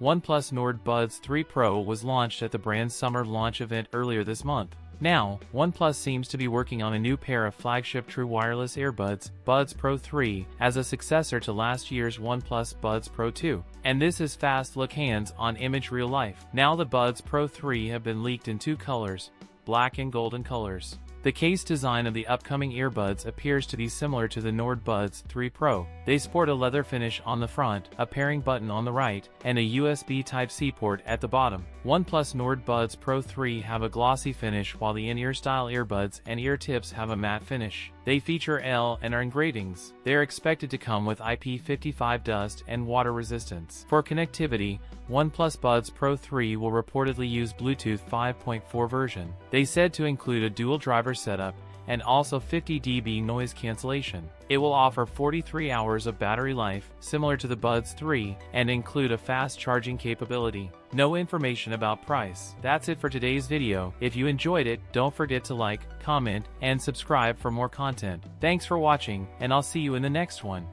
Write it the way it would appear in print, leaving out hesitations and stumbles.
OnePlus Nord Buds 3 Pro was launched at the brand's summer launch event earlier this month. Now, OnePlus seems to be working on a new pair of flagship true wireless earbuds, Buds Pro 3, as a successor to last year's OnePlus Buds Pro 2. And this is fast look hands-on image real life. Now the Buds Pro 3 have been leaked in two colors, black and golden colors. The case design of the upcoming earbuds appears to be similar to the Nord Buds 3 Pro. They sport a leather finish on the front, a pairing button on the right, and a USB Type-C port at the bottom. OnePlus Nord Buds Pro 3 have a glossy finish while the in-ear style earbuds and ear tips have a matte finish. They feature L&R engravings. They are expected to come with IP55 dust and water resistance. For connectivity, OnePlus Buds Pro 3 will reportedly use Bluetooth 5.4 version. They said to include a dual driver setup and also 50 dB noise cancellation. It will offer 43 hours of battery life, similar to the Buds 3, and include a fast charging capability. No information about price. That's it for today's video. If you enjoyed it, don't forget to like, comment, and subscribe for more content. Thanks for watching, and I'll see you in the next one.